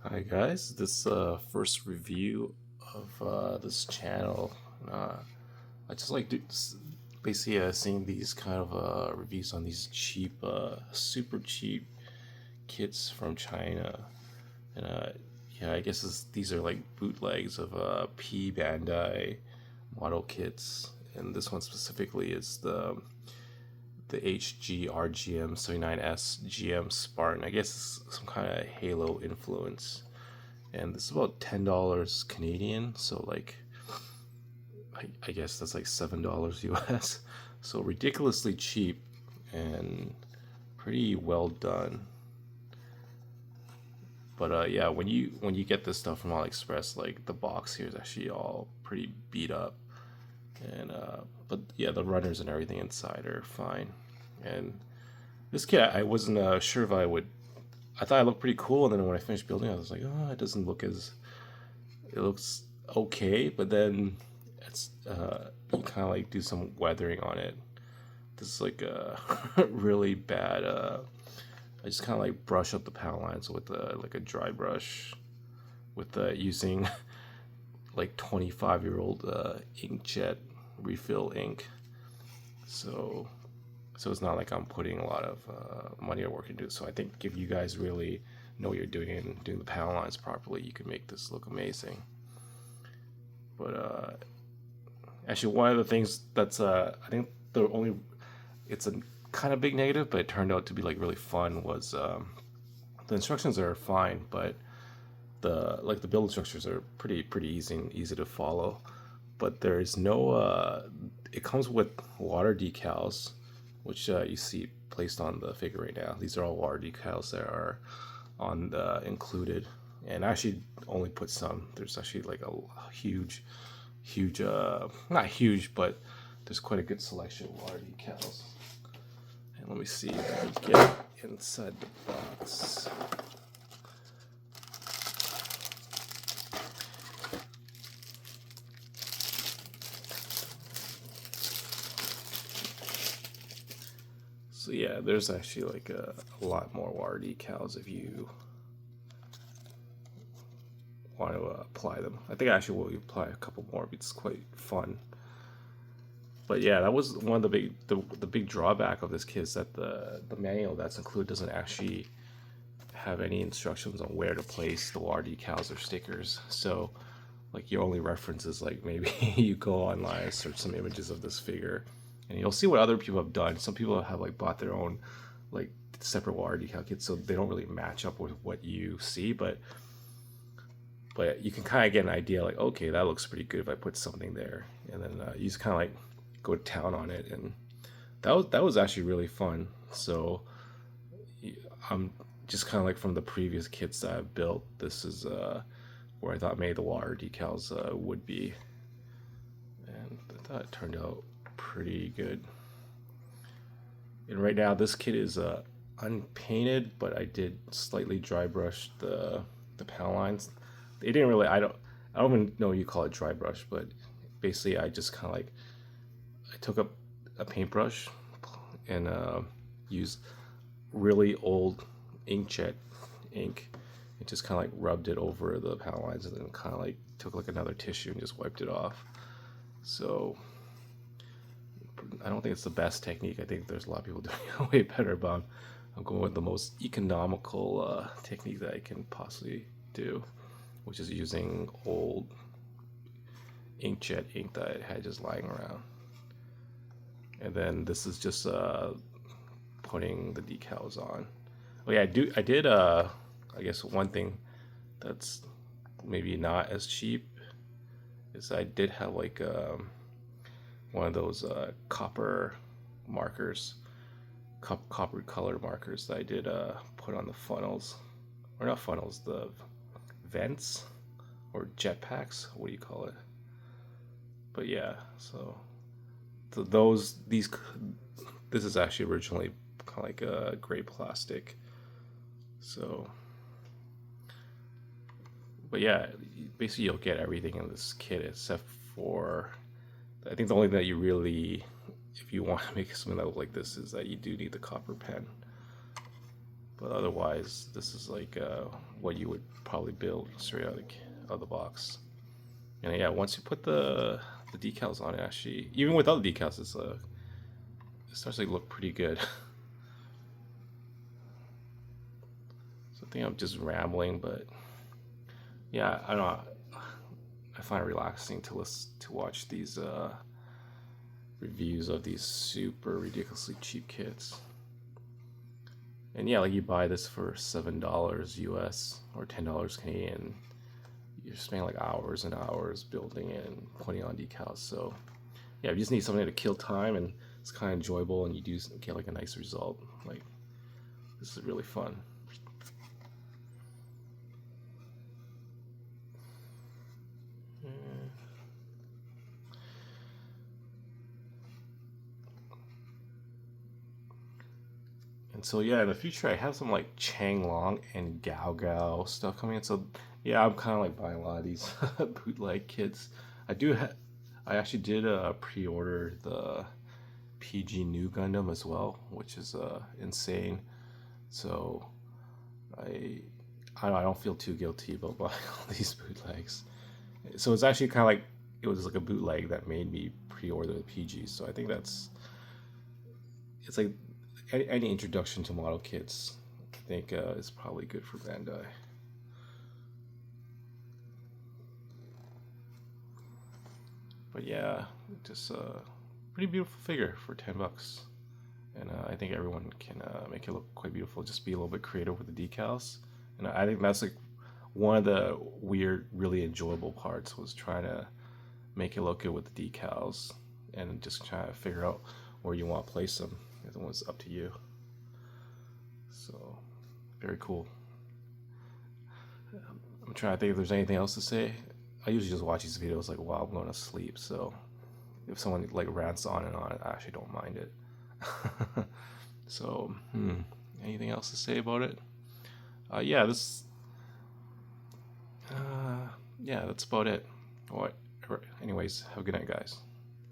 Hi guys, this first review of this channel. Uh, I just like to basically seeing these kind of reviews on these cheap, super cheap kits from China, and yeah, I guess these are like bootlegs of P Bandai model kits, and this one specifically is the RGM-79S GM Spartan. I guess it's some kind of Halo influence. And this is about $10 Canadian, so like I guess that's like $7 US. So ridiculously cheap and pretty well done. But yeah, when you get this stuff from AliExpress, like the box here is actually all pretty beat up, and but yeah, the runners and everything inside are fine. And this kit, I wasn't sure if I would. I thought it looked pretty cool, and then when I finished building, I was like, oh, it doesn't look as. It looks okay, but then it's you kind of like do some weathering on it. This is like a really bad. I just kind of like brush up the panel lines with like a dry brush, with using like 25-year-old inkjet refill ink. So so it's not like I'm putting a lot of money or work into it. So I think if you guys really know what you're doing and doing the panel lines properly, you can make this look amazing. But actually, one of the things that's I think the only it's a kind of big negative, but it turned out to be like really fun was the instructions are fine, but the build instructions are pretty easy to follow. But there is no it comes with water decals, which you see placed on the figure right now. These are all water decals that are on the included, and I actually only put some. There's actually like a huge not huge, but there's quite a good selection of water decals. And let me see if I can get inside the box. So yeah, there's actually like a lot more water decals if you want to apply them. I think I actually will apply a couple more. It's quite fun. But yeah, that was one of the big drawback of this kit is that the manual that's included doesn't actually have any instructions on where to place the water decals or stickers. So like your only reference is like maybe you go online and search some images of this figure, and you'll see what other people have done. Some people have like bought their own like separate water decal kits, so they don't really match up with what you see, but you can kind of get an idea like, okay, that looks pretty good if I put something there, and then you just kind of like go to town on it, and that was actually really fun. So I'm just kind of like from the previous kits that I've built, this is where I thought maybe the water decals would be, and I thought it turned out pretty good. And right now this kit is unpainted, but I did slightly dry brush the panel lines. They didn't really. I don't even know what you call it dry brush, but basically I just kind of like I took up a paintbrush and used really old inkjet ink and just kind of like rubbed it over the panel lines, and then kind of like took like another tissue and just wiped it off. So I don't think it's the best technique. I think there's a lot of people doing it way better, but I'm going with the most economical technique that I can possibly do, which is using old inkjet ink that I had just lying around. And then this is just putting the decals on. Oh yeah, I did I guess one thing that's maybe not as cheap is I did have like one of those copper markers, copper color markers that I did put on the funnels, or not funnels, the vents or jetpacks. What do you call it? But yeah, so this is actually originally kind of like a gray plastic. So, but yeah, basically you'll get everything in this kit except for, I think the only thing that you really, if you want to make something that look like this, is that you do need the copper pen. But otherwise, this is like what you would probably build straight out of the box. And yeah, once you put the decals on it, actually, even without the decals, it starts to look pretty good. So I think I'm just rambling, but yeah, I don't know. I find it relaxing to watch these reviews of these super ridiculously cheap kits. And yeah, like you buy this for $7 US or $10 Canadian. You're spending like hours and hours building it and putting on decals. So yeah, you just need something to kill time, and it's kind of enjoyable, and you do get like a nice result. Like, this is really fun. And so yeah, in the future I have some like Changlong and Gao Gao stuff coming in. So yeah, I'm kind of like buying a lot of these bootleg kits. I actually did pre-order the PG New Gundam as well, which is insane. So I don't feel too guilty about buying all these bootlegs. So it's actually kind of like it was like a bootleg that made me pre-order the PG. So I think it's like any introduction to model kits, I think is probably good for Bandai. But yeah, just a pretty beautiful figure for $10, and I think everyone can make it look quite beautiful. Just be a little bit creative with the decals, and I think that's like one of the weird, really enjoyable parts, was trying to make it look good with the decals, and just trying to figure out where you want to place them. It was up to you. So, very cool. I'm trying to think if there's anything else to say. I usually just watch these videos like while I'm going to sleep, so if someone like rants on and on, I actually don't mind it. So, anything else to say about it? Yeah, yeah, that's about it. All right. Anyways, have a good night, guys.